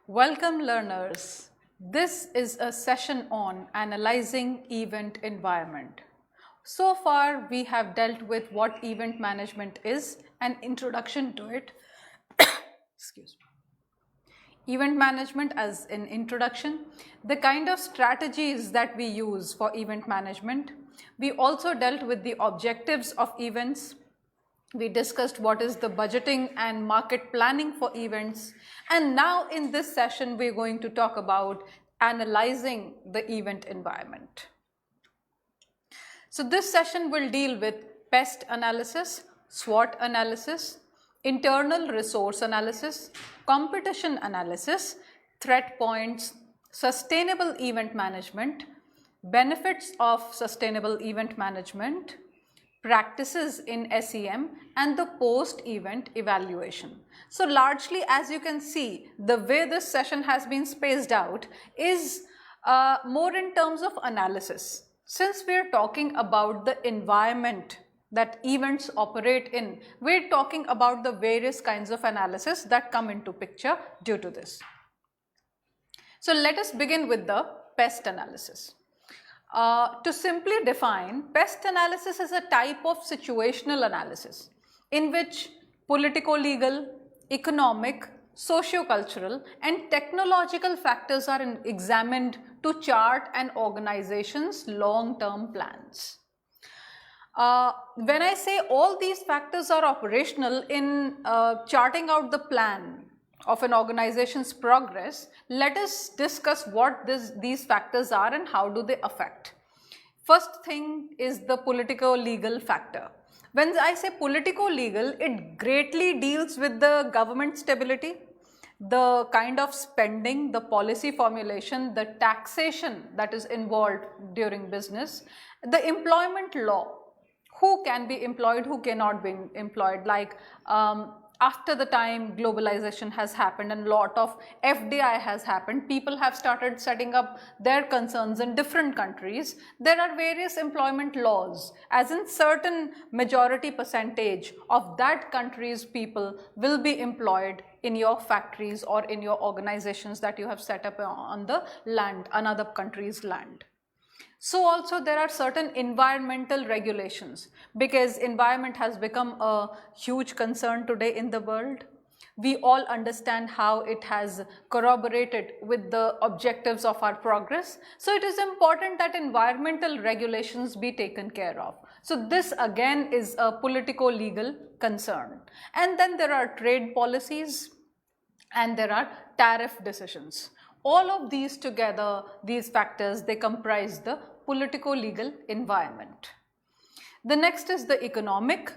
Welcome learners. This is a session on analyzing event environment. So far we have dealt with what event management is, an introduction to it. Excuse me. Event management as an introduction, the kind of strategies that we use for event management. We also dealt with the objectives of events. We discussed what is the budgeting and market planning for events. And now in this session, we're going to talk about analyzing the event environment. So this session will deal with pest analysis, SWOT analysis, internal resource analysis, competition analysis, threat points, sustainable event management, benefits of sustainable event management, practices in SEM, and the post-event evaluation. So largely, as you can see, the way this session has been spaced out is more in terms of analysis. Since we are talking about the environment that events operate in, we're talking about the various kinds of analysis that come into picture due to this. So let us begin with the pest analysis. To simply define, pest analysis is a type of situational analysis in which politico-legal, economic, socio-cultural and technological factors are examined to chart an organization's long-term plans. When I say all these factors are operational in charting out the plan of an organization's progress, let us discuss what these factors are and how do they affect. First thing is the politico-legal factor. When I say politico-legal, it greatly deals with the government stability, the kind of spending, the policy formulation, the taxation that is involved during business, the employment law, who can be employed, who cannot be employed, like after the time globalization has happened and a lot of FDI has happened, people have started setting up their concerns in different countries. There are various employment laws, as in certain majority percentage of that country's people will be employed in your factories or in your organizations that you have set up on the land, another country's land. So also there are certain environmental regulations, because environment has become a huge concern today in the world. We all understand how it has corroborated with the objectives of our progress. So it is important that environmental regulations be taken care of. So this again is a politico-legal concern. And then there are trade policies and there are tariff decisions. All of these together, these factors, they comprise the politico-legal environment. The next is the economic.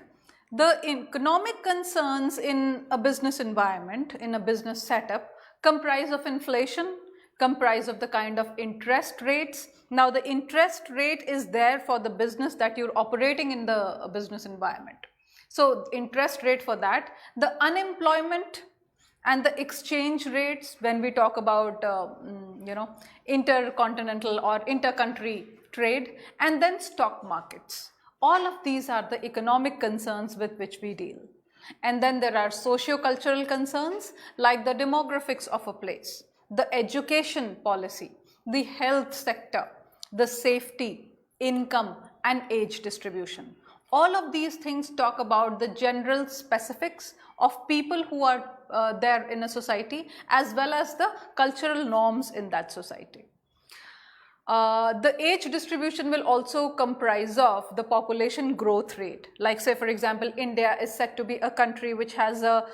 The economic concerns in a business environment, in a business setup, comprise of inflation, comprise of the kind of interest rates. Now the interest rate is there for the business that you're operating in the business environment. So interest rate for that, the unemployment and the exchange rates when we talk about intercontinental or intercountry trade, and then stock markets. All of these are the economic concerns with which we deal. And then there are socio-cultural concerns like the demographics of a place, the education policy, the health sector, the safety, income and age distribution. All of these things talk about the general specifics of people who are there in a society, as well as the cultural norms in that society. The age distribution will also comprise of the population growth rate. Like say for example, India is said to be a country which has a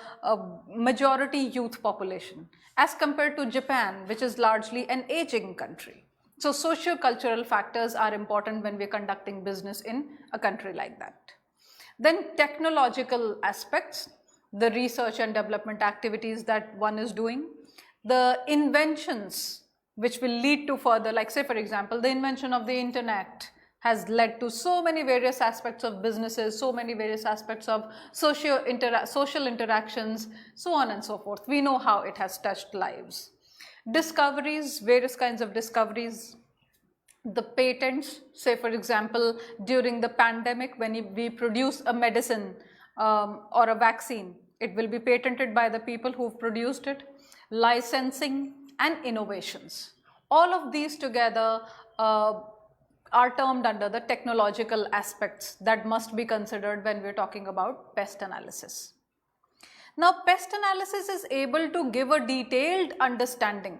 majority youth population as compared to Japan, which is largely an aging country. So socio-cultural factors are important when we're conducting business in a country like that. Then technological aspects, the research and development activities that one is doing, the inventions which will lead to further, like say for example, the invention of the internet has led to so many various aspects of businesses, so many various aspects of social interactions, so on and so forth. We know how it has touched lives. Discoveries, various kinds of discoveries, the patents, say for example, during the pandemic when we produce a medicine or a vaccine, it will be patented by the people who've produced it, licensing and innovations. All of these together are termed under the technological aspects that must be considered when we're talking about pest analysis. Now, pest analysis is able to give a detailed understanding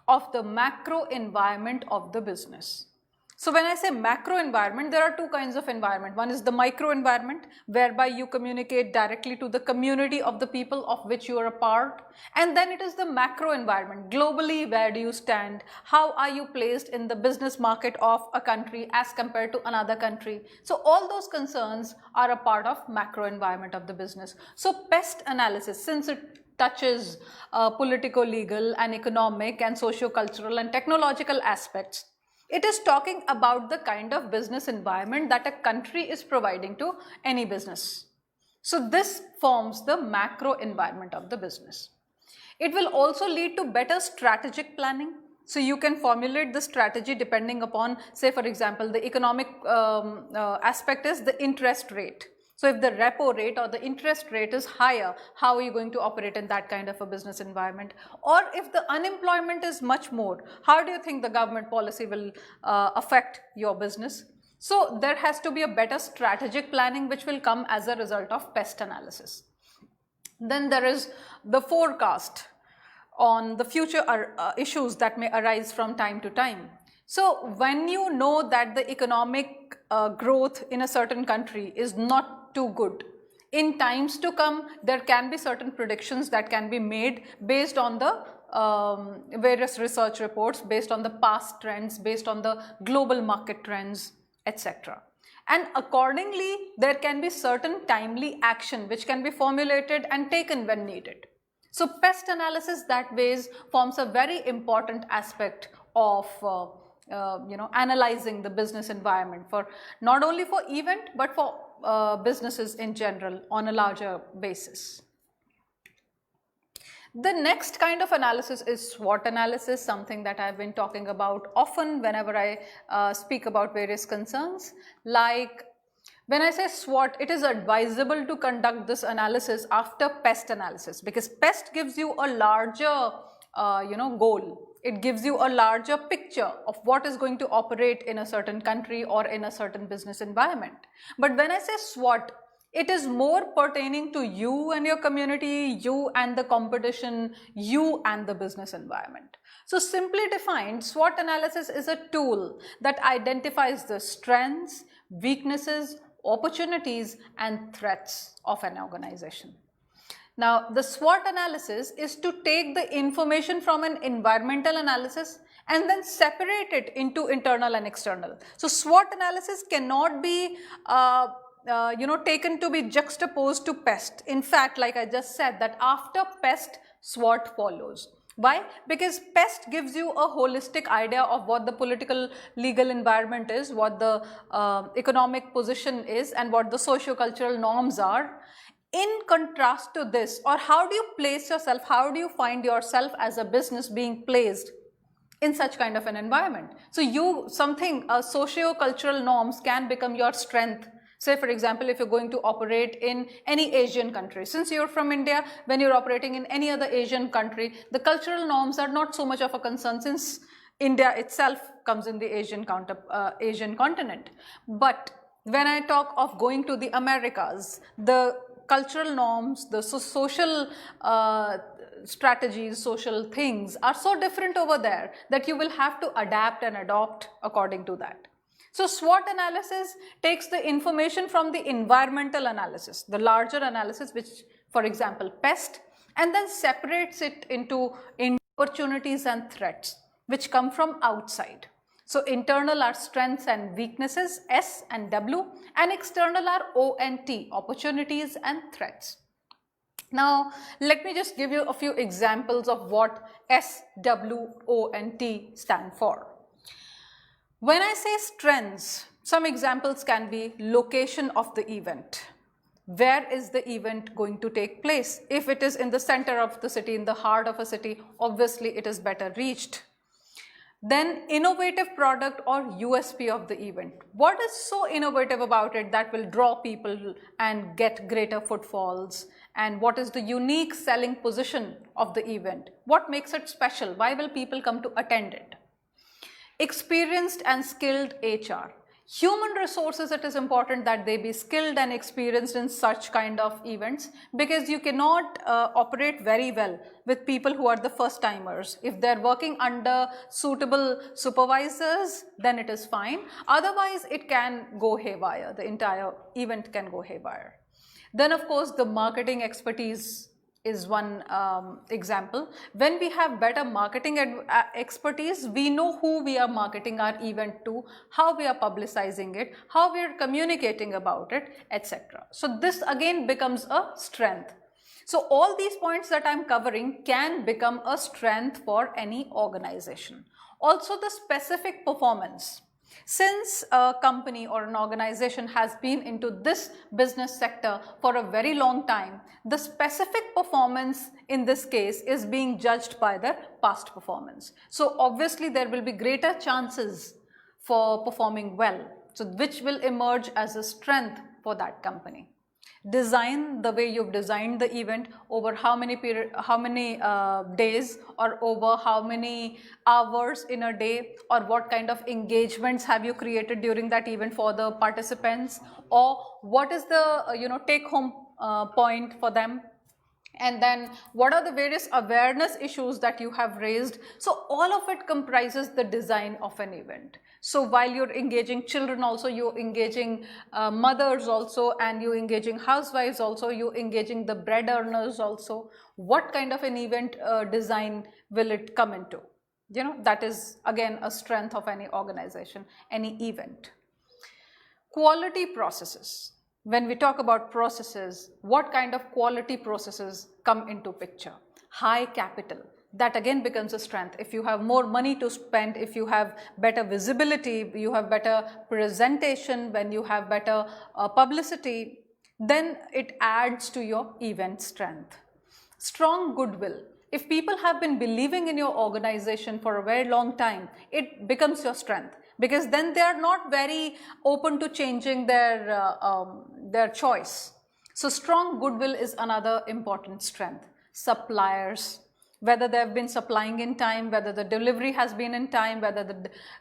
of the macro environment of the business. So when I say macro environment, there are two kinds of environment. One is the micro environment, whereby you communicate directly to the community of the people of which you are a part. And then it is the macro environment. Globally, where do you stand? How are you placed in the business market of a country as compared to another country? So all those concerns are a part of macro environment of the business. So pest analysis, since it touches political, legal and economic and socio-cultural and technological aspects, it is talking about the kind of business environment that a country is providing to any business. So this forms the macro environment of the business. It will also lead to better strategic planning. So you can formulate the strategy depending upon, say for example, the economic aspect is the interest rate. So if the repo rate or the interest rate is higher, how are you going to operate in that kind of a business environment? Or if the unemployment is much more, how do you think the government policy will affect your business? So there has to be a better strategic planning which will come as a result of pest analysis. Then there is the forecast on the future issues that may arise from time to time. So when you know that the economic growth in a certain country is not too good, in times to come there can be certain predictions that can be made based on the various research reports, based on the past trends, based on the global market trends, etc. And accordingly there can be certain timely action which can be formulated and taken when needed. So pest analysis that ways forms a very important aspect of analyzing the business environment, for not only for event but for businesses in general on a larger basis. The next kind of analysis is SWOT analysis, something that I've been talking about often whenever I speak about various concerns. Like when I say SWOT, it is advisable to conduct this analysis after pest analysis, because pest gives you a larger goal. It gives you a larger picture of what is going to operate in a certain country or in a certain business environment. But when I say SWOT, it is more pertaining to you and your community, you and the competition, you and the business environment. So simply defined, SWOT analysis is a tool that identifies the strengths, weaknesses, opportunities and threats of an organization. Now, the SWOT analysis is to take the information from an environmental analysis and then separate it into internal and external. So, SWOT analysis cannot be taken to be juxtaposed to pest. In fact, like I just said, that after pest, SWOT follows. Why? Because pest gives you a holistic idea of what the political legal environment is, what the economic position is and what the socio-cultural norms are. In contrast to this, or how do you place yourself, how do you find yourself as a business being placed in such kind of an environment? So socio-cultural norms can become your strength. Say for example, if you're going to operate in any Asian country, since you're from India, when you're operating in any other Asian country, the cultural norms are not so much of a concern, since India itself comes in the Asian continent. But when I talk of going to the Americas, the cultural norms, the social strategies, social things are so different over there that you will have to adapt and adopt according to that. So SWOT analysis takes the information from the environmental analysis, the larger analysis, which for example pest, and then separates it into opportunities and threats which come from outside. So internal are strengths and weaknesses, S and W, and external are O and T, opportunities and threats. Now, let me just give you a few examples of what S, W, O and T stand for. When I say strengths, some examples can be location of the event. Where is the event going to take place? If it is in the center of the city, in the heart of a city, obviously it is better reached. Then innovative product or USP of the event. What is so innovative about it that will draw people and get greater footfalls and what is the unique selling position of the event, what makes it special, why will people come to attend it. Experienced and skilled HR. Human resources, it is important that they be skilled and experienced in such kind of events, because you cannot operate very well with people who are the first timers. If they're working under suitable supervisors, then it is fine. Otherwise, it can go haywire. The entire event can go haywire. Then of course, the marketing expertise is one example. When we have better marketing expertise, we know who we are marketing our event to, how we are publicizing it, how we are communicating about it, etc. So this again becomes a strength. So all these points that I'm covering can become a strength for any organization. Also the specific performance. Since a company or an organization has been into this business sector for a very long time, the specific performance in this case is being judged by their past performance. So obviously there will be greater chances for performing well, so which will emerge as a strength for that company. Design, the way you've designed the event, over how many days, or over how many hours in a day, or what kind of engagements have you created during that event for the participants, or what is the take home point for them, and then what are the various awareness issues that you have raised. So all of it comprises the design of an event. So while you're engaging children also, you're engaging mothers also, and you're engaging housewives also, you're engaging the bread earners also. What kind of an event design will it come into? That is again a strength of any organization, any event. Quality processes. When we talk about processes, what kind of quality processes come into picture? High capital. That again becomes a strength. If you have more money to spend, if you have better visibility, you have better presentation, when you have better publicity, then it adds to your event strength. Strong goodwill. If people have been believing in your organization for a very long time, it becomes your strength, because then they are not very open to changing their choice. So strong goodwill is another important strength. Suppliers. Whether they have been supplying in time, whether the delivery has been in time, whether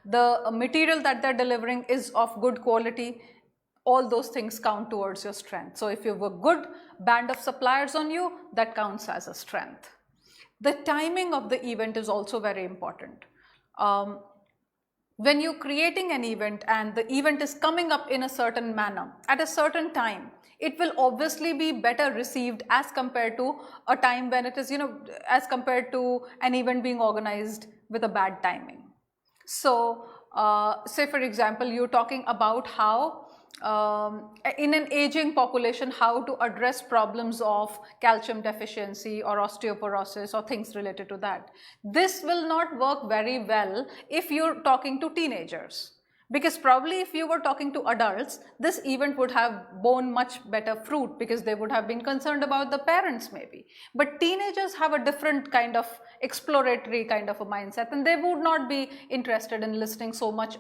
the material that they're delivering is of good quality, all those things count towards your strength. So if you have a good band of suppliers on you, that counts as a strength. The timing of the event is also very important. When you're creating an event and the event is coming up in a certain manner, at a certain time, it will obviously be better received as compared to a time when it is, as compared to an event being organized with a bad timing. So, say for example, you're talking about how in an aging population, how to address problems of calcium deficiency or osteoporosis or things related to that. This will not work very well if you're talking to teenagers. Because probably if you were talking to adults, this event would have borne much better fruit, because they would have been concerned about the parents maybe. But teenagers have a different kind of exploratory kind of a mindset, and they would not be interested in listening so much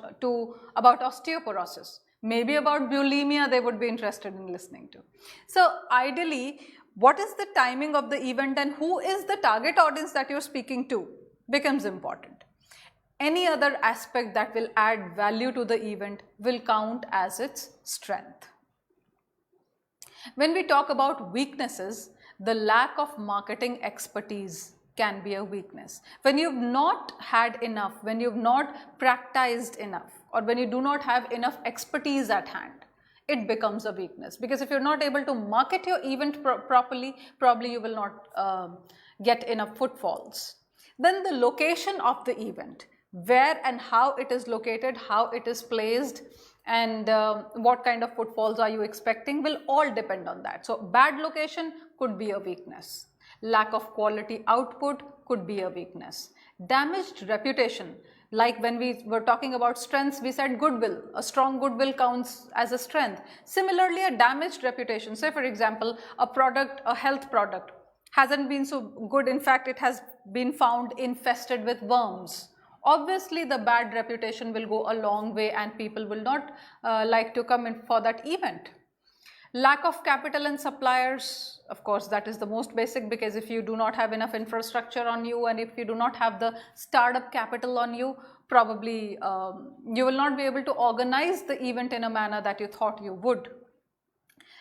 about osteoporosis. Maybe about bulimia they would be interested in listening to. So ideally, what is the timing of the event and who is the target audience that you're speaking to becomes important. Any other aspect that will add value to the event will count as its strength. When we talk about weaknesses, the lack of marketing expertise can be a weakness. When you've not had enough, when you've not practiced enough, or when you do not have enough expertise at hand, it becomes a weakness. Because if you're not able to market your event properly, probably you will not get enough footfalls. Then the location of the event. Where and how it is located, how it is placed, and what kind of footfalls are you expecting will all depend on that. So bad location could be a weakness. Lack of quality output could be a weakness. Damaged reputation, like when we were talking about strengths, we said goodwill. A strong goodwill counts as a strength. Similarly, a damaged reputation, say for example, a health product hasn't been so good. In fact, it has been found infested with worms. Obviously, the bad reputation will go a long way and people will not like to come in for that event. Lack of capital and suppliers, of course, that is the most basic, because if you do not have enough infrastructure on you and if you do not have the startup capital on you, probably you will not be able to organize the event in a manner that you thought you would.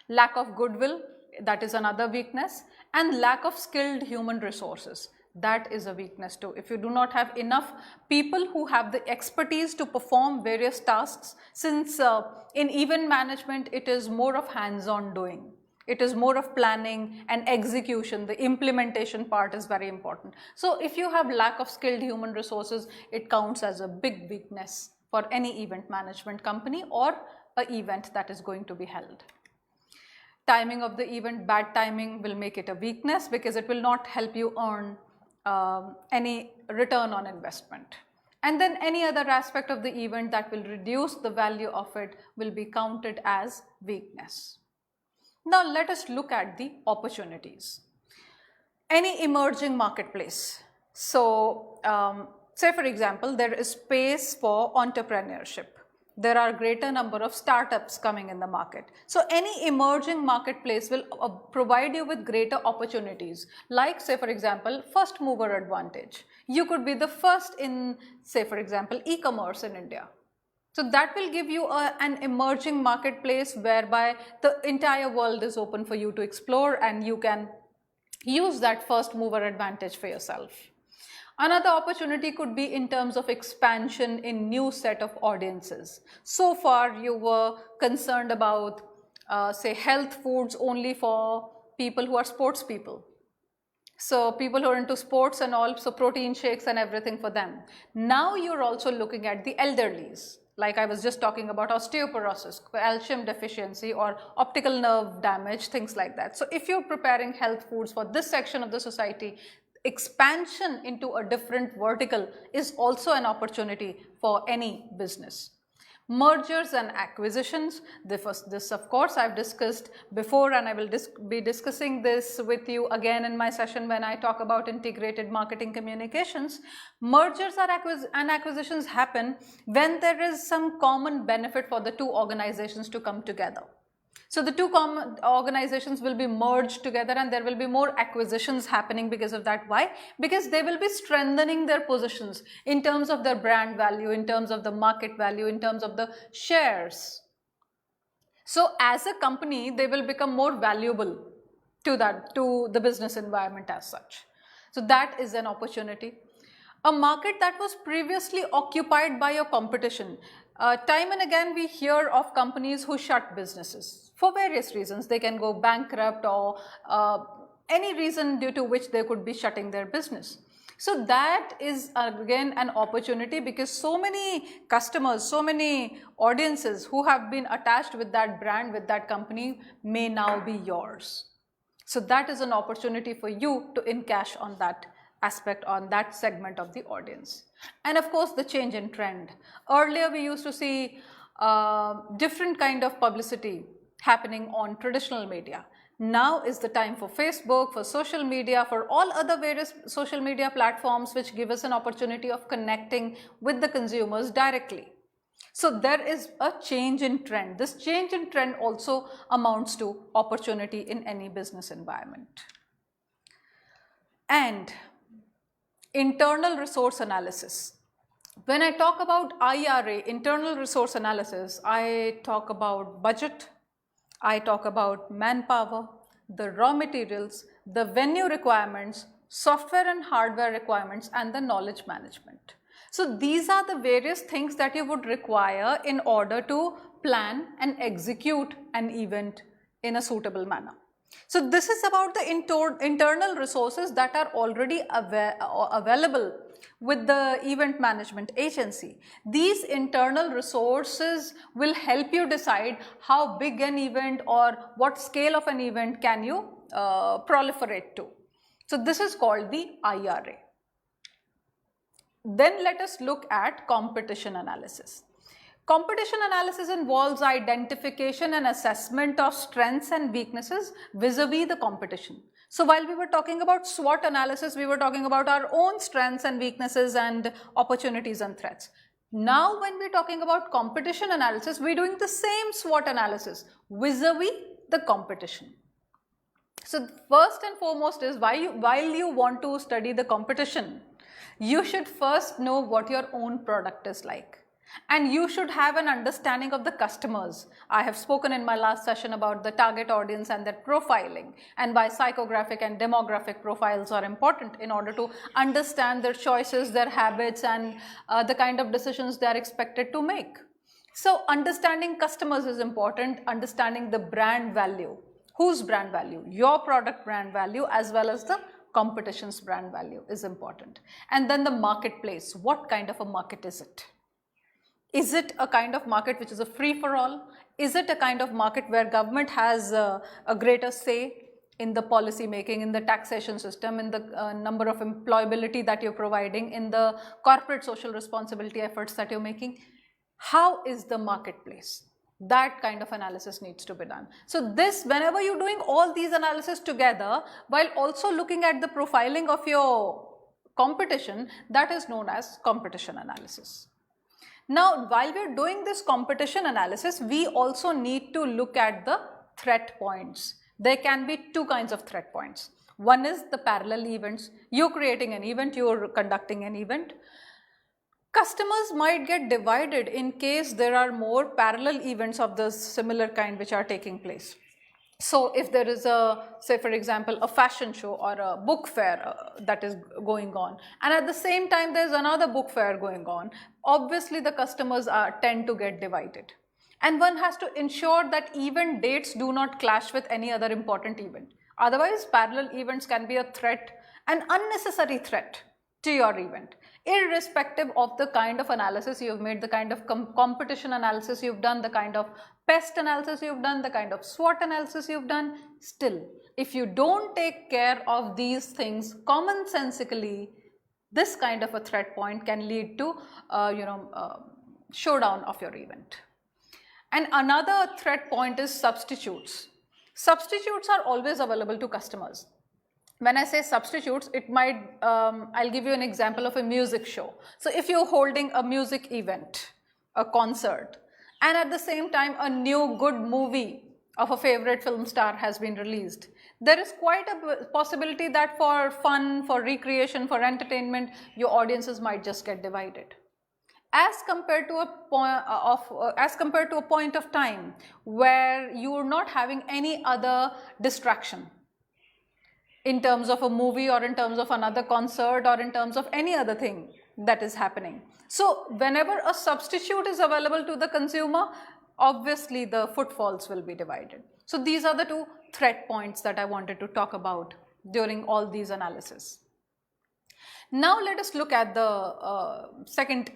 Lack of goodwill, that is another weakness, and lack of skilled human resources. That is a weakness too. If you do not have enough people who have the expertise to perform various tasks, since in event management it is more of hands-on doing. It is more of planning and execution. The implementation part is very important. So if you have lack of skilled human resources, it counts as a big weakness for any event management company or an event that is going to be held. Timing of the event, bad timing will make it a weakness because it will not help you earn any return on investment. And then any other aspect of the event that will reduce the value of it will be counted as weakness. Now let us look at the opportunities. Any emerging marketplace. So say for example, there is space for entrepreneurship. There are greater number of startups coming in the market. So any emerging marketplace will provide you with greater opportunities, like say for example, first mover advantage. You could be the first in, say for example, e-commerce in India. So that will give you an emerging marketplace whereby the entire world is open for you to explore and you can use that first mover advantage for yourself. Another opportunity could be in terms of expansion in new set of audiences. So far you were concerned about say health foods only for people who are sports people. So people who are into sports and all, so protein shakes and everything for them. Now you're also looking at the elderlies. Like I was just talking about osteoporosis, calcium deficiency or optical nerve damage, things like that. So if you're preparing health foods for this section of the society, expansion into a different vertical is also an opportunity for any business. Mergers and acquisitions, this of course I've discussed before and I will be discussing this with you again in my session when I talk about integrated marketing communications. Mergers and acquisitions happen when there is some common benefit for the two organizations to come together. So the two common organizations will be merged together and there will be more acquisitions happening because of that. Why? Because they will be strengthening their positions in terms of their brand value, in terms of the market value, in terms of the shares. So as a company, they will become more valuable to the business environment as such. So that is an opportunity. A market that was previously occupied by your competition. Time and again we hear of companies who shut businesses for various reasons. They can go bankrupt or any reason due to which they could be shutting their business. So that is again an opportunity because so many customers, so many audiences who have been attached with that brand, with that company may now be yours. So that is an opportunity for you to encash on that aspect, on that segment of the audience. And of course the change in trend. Earlier we used to see different kind of publicity happening on traditional media. Now is the time for Facebook, for social media, for all other various social media platforms which give us an opportunity of connecting with the consumers directly. So there is a change in trend. This change in trend also amounts to opportunity in any business environment. And internal resource analysis. When I talk about IRA, internal resource analysis, I talk about budget, I talk about manpower, the raw materials, the venue requirements, software and hardware requirements, and the knowledge management. So these are the various things that you would require in order to plan and execute an event in a suitable manner. So this is about the internal resources that are already available with the event management agency. These internal resources will help you decide how big an event or what scale of an event can you proliferate to. So this is called the IRA. Then let us look at competition analysis. Competition analysis involves identification and assessment of strengths and weaknesses vis-a-vis the competition. So while we were talking about SWOT analysis, we were talking about our own strengths and weaknesses and opportunities and threats. Now when we're talking about competition analysis, we're doing the same SWOT analysis vis-a-vis the competition. So first and foremost is while you want to study the competition, you should first know what your own product is like. And you should have an understanding of the customers. I have spoken in my last session about the target audience and their profiling, and why psychographic and demographic profiles are important in order to understand their choices, their habits, and the kind of decisions they are expected to make. So understanding customers is important, understanding the brand value. Whose brand value? Your product brand value as well as the competition's brand value is important. And then the marketplace. What kind of a market is it? Is it a kind of market which is a free-for-all? Is it a kind of market where government has a greater say in the policy making, in the taxation system, in the number of employability that you're providing, in the corporate social responsibility efforts that you're making? How is the marketplace? That kind of analysis needs to be done. So this, whenever you're doing all these analyses together, while also looking at the profiling of your competition, that is known as competition analysis. Now, while we're doing this competition analysis, we also need to look at the threat points. There can be two kinds of threat points. One is the parallel events. You're creating an event, you're conducting an event. Customers might get divided in case there are more parallel events of the similar kind which are taking place. So if there is a, say for example, a fashion show or a book fair that is going on, and at the same time there's another book fair going on, obviously the customers tend to get divided. And one has to ensure that event dates do not clash with any other important event. Otherwise, parallel events can be a threat, an unnecessary threat to your event. Irrespective of the kind of analysis you've made, the kind of competition analysis you've done, the kind of pest analysis you've done, the kind of SWOT analysis you've done, still, if you don't take care of these things commonsensically, this kind of a threat point can lead to, showdown of your event. And another threat point is substitutes. Substitutes are always available to customers. When I say substitutes, it might, I'll give you an example of a music show. So if you're holding a music event, a concert, and at the same time a new good movie of a favorite film star has been released, there is quite a possibility that for fun, for recreation, for entertainment, your audiences might just get divided. As compared to a point of time where you're not having any other distraction, in terms of a movie or in terms of another concert or in terms of any other thing that is happening. So whenever a substitute is available to the consumer, obviously the footfalls will be divided. So these are the two threat points that I wanted to talk about during all these analyses. Now let us look at the second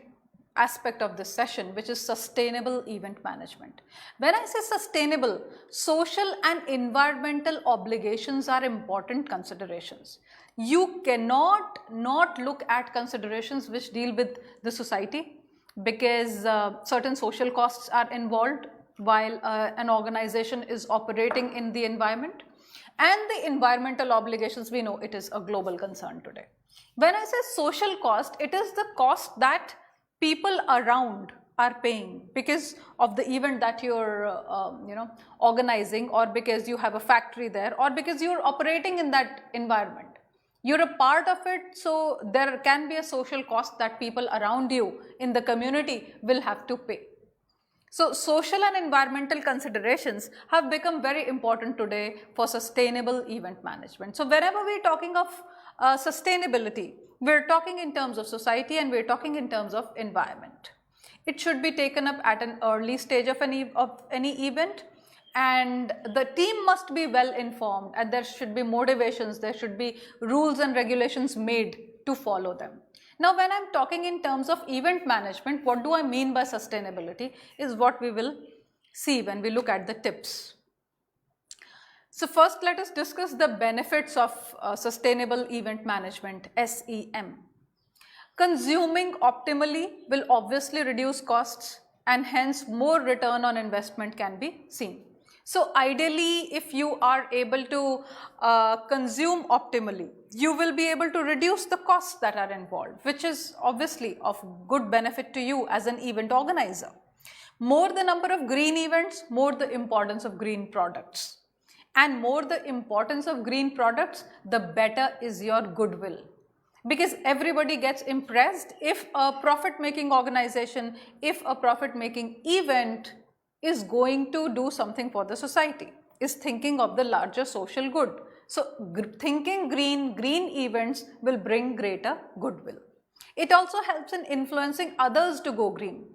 aspect of this session, which is sustainable event management. When I say sustainable, social and environmental obligations are important considerations. You cannot not look at considerations which deal with the society, because certain social costs are involved while an organization is operating in the environment. And the environmental obligations, we know it is a global concern today. When I say social cost, it is the cost that people around are paying because of the event that you're organizing, or because you have a factory there, or because you're operating in that environment. You're a part of it, so there can be a social cost that people around you in the community will have to pay. So social and environmental considerations have become very important today for sustainable event management. So whenever we're talking of sustainability, we're talking in terms of society and we're talking in terms of environment. It should be taken up at an early stage of any event, and the team must be well informed, and there should be motivations, there should be rules and regulations made to follow them. Now when I'm talking in terms of event management, what do I mean by sustainability is what we will see when we look at the tips. So first let us discuss the benefits of sustainable event management, SEM. Consuming optimally will obviously reduce costs, and hence more return on investment can be seen. So ideally, if you are able to consume optimally, you will be able to reduce the costs that are involved, which is obviously of good benefit to you as an event organizer. More the number of green events, more the importance of green products. And more the importance of green products, the better is your goodwill. Because everybody gets impressed if a profit-making organization, if a profit-making event is going to do something for the society, is thinking of the larger social good. So thinking green events will bring greater goodwill. It also helps in influencing others to go green.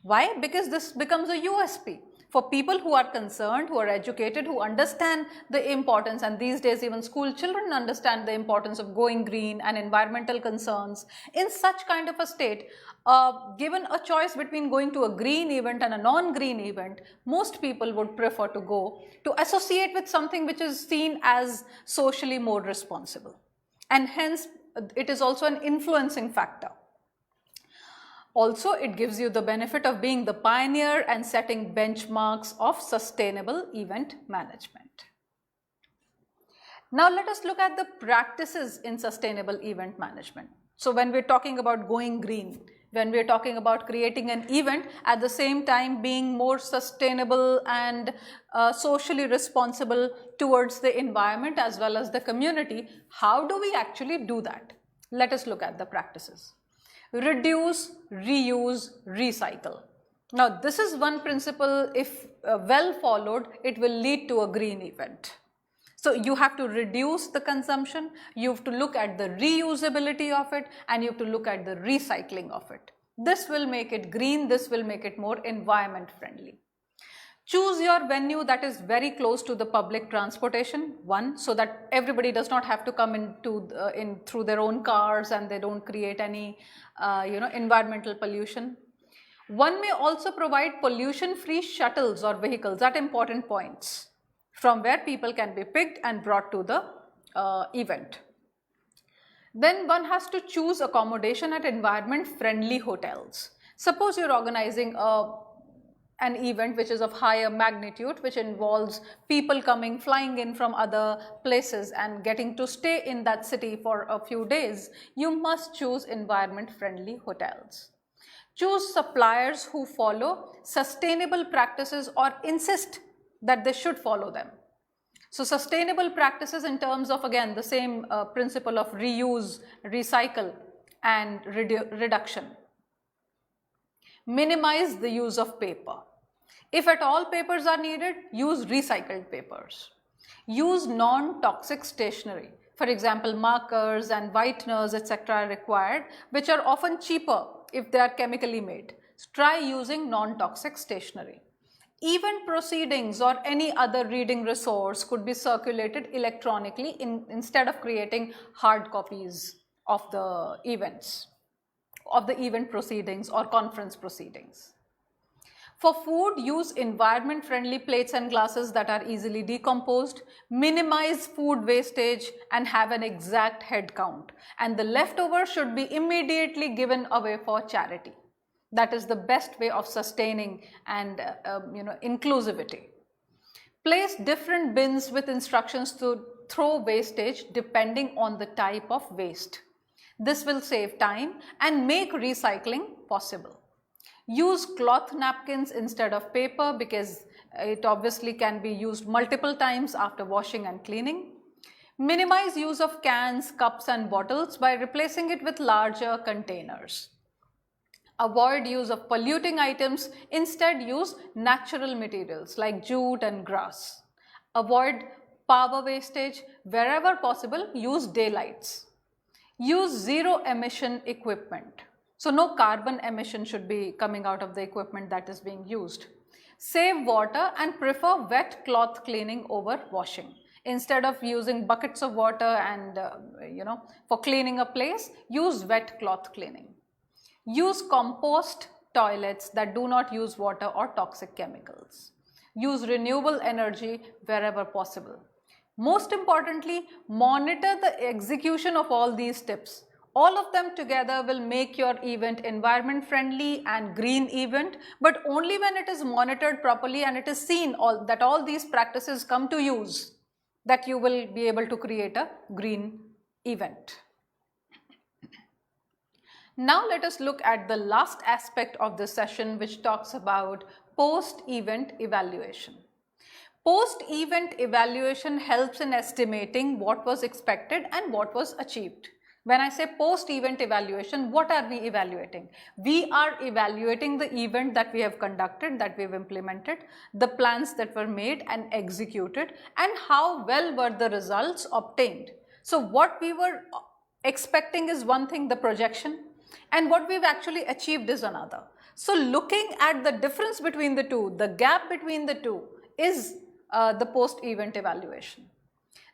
Why? Because this becomes a USP. For people who are concerned, who are educated, who understand the importance, and these days even school children understand the importance of going green and environmental concerns. In such kind of a state, given a choice between going to a green event and a non-green event, most people would prefer to go to associate with something which is seen as socially more responsible. And hence, it is also an influencing factor. Also, it gives you the benefit of being the pioneer and setting benchmarks of sustainable event management. Now, let us look at the practices in sustainable event management. So, when we're talking about going green, when we're talking about creating an event, at the same time being more sustainable and socially responsible towards the environment as well as the community, how do we actually do that? Let us look at the practices. Reduce, reuse, recycle. Now, this is one principle, if well followed, it will lead to a green event. So, you have to reduce the consumption, you have to look at the reusability of it, and you have to look at the recycling of it. This will make it green, this will make it more environment friendly. Choose your venue that is very close to the public transportation, one, so that everybody does not have to come in through their own cars and they don't create any environmental pollution. One may also provide pollution-free shuttles or vehicles at important points from where people can be picked and brought to the event. Then one has to choose accommodation at environment-friendly hotels. Suppose you're organizing an event which is of higher magnitude, which involves people flying in from other places and getting to stay in that city for a few days, you must choose environment-friendly hotels. Choose suppliers who follow sustainable practices or insist that they should follow them. So, sustainable practices in terms of, again, the same principle of reuse, recycle and reduction. Minimize the use of paper. If at all papers are needed, use recycled papers. Use non-toxic stationery. For example, markers and whiteners, etc. are required, which are often cheaper if they are chemically made. So try using non-toxic stationery. Event proceedings or any other reading resource could be circulated electronically instead of creating hard copies of the events, of the event proceedings or conference proceedings. For food, use environment-friendly plates and glasses that are easily decomposed, minimize food wastage and have an exact head count. And the leftover should be immediately given away for charity. That is the best way of sustaining and inclusivity. Place different bins with instructions to throw wastage depending on the type of waste. This will save time and make recycling possible. Use cloth napkins instead of paper because it obviously can be used multiple times after washing and cleaning. Minimize use of cans, cups and bottles by replacing it with larger containers. Avoid use of polluting items, instead use natural materials like jute and grass. Avoid power wastage, wherever possible use daylights. Use zero emission equipment. So no carbon emission should be coming out of the equipment that is being used. Save water and prefer wet cloth cleaning over washing. Instead of using buckets of water and for cleaning a place, use wet cloth cleaning. Use compost toilets that do not use water or toxic chemicals. Use renewable energy wherever possible. Most importantly, monitor the execution of all these tips. All of them together will make your event environment friendly and green event, but only when it is monitored properly and it is seen that all these practices come to use, that you will be able to create a green event. Now let us look at the last aspect of this session, which talks about post-event evaluation. Post-event evaluation helps in estimating what was expected and what was achieved. When I say post-event evaluation, what are we evaluating? We are evaluating the event that we have conducted, that we have implemented, the plans that were made and executed, and how well were the results obtained. So what we were expecting is one thing, the projection, and what we've actually achieved is another. So looking at the difference between the two, the gap between the two is the post-event evaluation.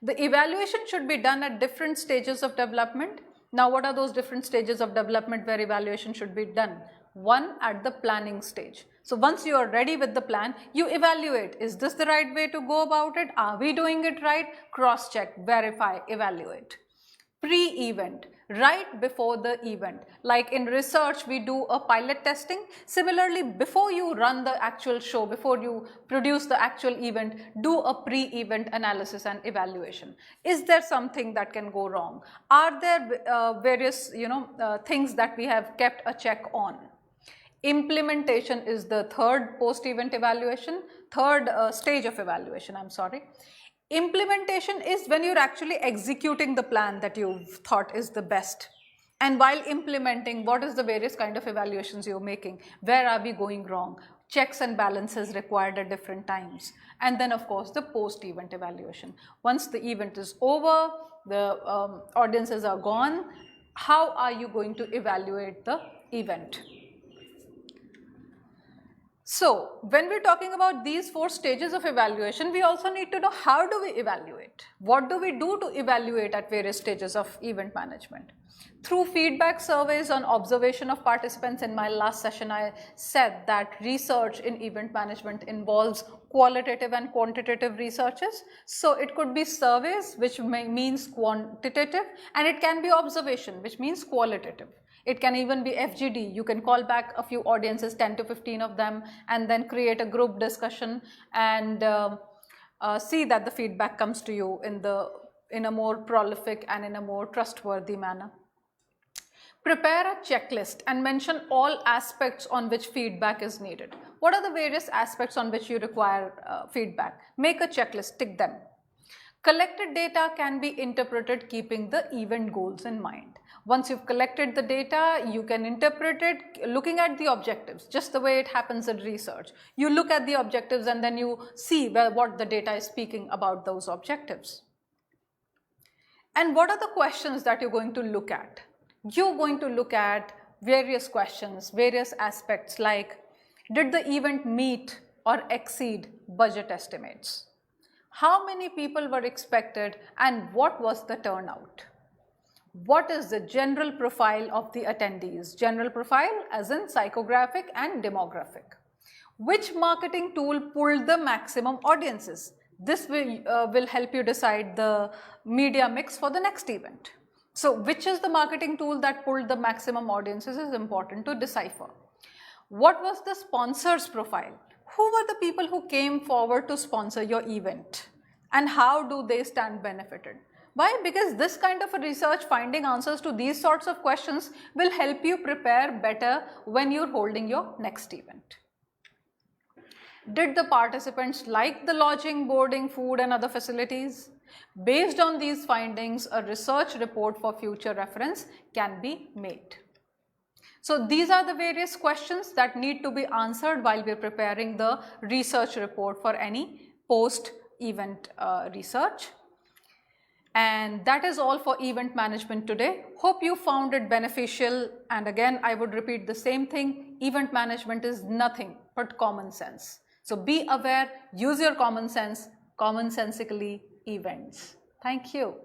The evaluation should be done at different stages of development. Now, what are those different stages of development where evaluation should be done? One, at the planning stage. So once you are ready with the plan, you evaluate. Is this the right way to go about it? Are we doing it right? Cross-check, verify, evaluate. Pre-event, right before the event. Like in research, we do a pilot testing. Similarly, before you run the actual show, before you produce the actual event, do a pre-event analysis and evaluation. Is there something that can go wrong? Are there various things that we have kept a check on? Implementation is the third post-event evaluation, third stage of evaluation, I'm sorry. Implementation is when you're actually executing the plan that you've thought is the best. And while implementing, what is the various kind of evaluations you're making? Where are we going wrong? Checks and balances required at different times. And then of course the post-event evaluation. Once the event is over, the audiences are gone, how are you going to evaluate the event? So, when we're talking about these four stages of evaluation, we also need to know how do we evaluate? What do we do to evaluate at various stages of event management? Through feedback surveys on observation of participants, in my last session I said that research in event management involves qualitative and quantitative researches. So, it could be surveys, which means quantitative, and it can be observation, which means qualitative. It can even be FGD. You can call back a few audiences, 10 to 15 of them, and then create a group discussion and see that the feedback comes to you in a more prolific and in a more trustworthy manner. Prepare a checklist and mention all aspects on which feedback is needed. What are the various aspects on which you require feedback? Make a checklist, tick them. Collected data can be interpreted keeping the event goals in mind. Once you've collected the data, you can interpret it looking at the objectives, just the way it happens in research. You look at the objectives and then you see what the data is speaking about those objectives. And what are the questions that you're going to look at? You're going to look at various questions, various aspects like, did the event meet or exceed budget estimates? How many people were expected and what was the turnout? What is the general profile of the attendees? General profile as in psychographic and demographic. Which marketing tool pulled the maximum audiences? This will help you decide the media mix for the next event. So, which is the marketing tool that pulled the maximum audiences is important to decipher. What was the sponsor's profile? Who were the people who came forward to sponsor your event? And how do they stand benefited? Why? Because this kind of a research finding answers to these sorts of questions will help you prepare better when you're holding your next event. Did the participants like the lodging, boarding, food and other facilities? Based on these findings, a research report for future reference can be made. So these are the various questions that need to be answered while we're preparing the research report for any post-event research. And that is all for event management today. Hope you found it beneficial, and again I would repeat the same thing, event management is nothing but common sense. So be aware, use your common sense, commonsensically events. Thank you.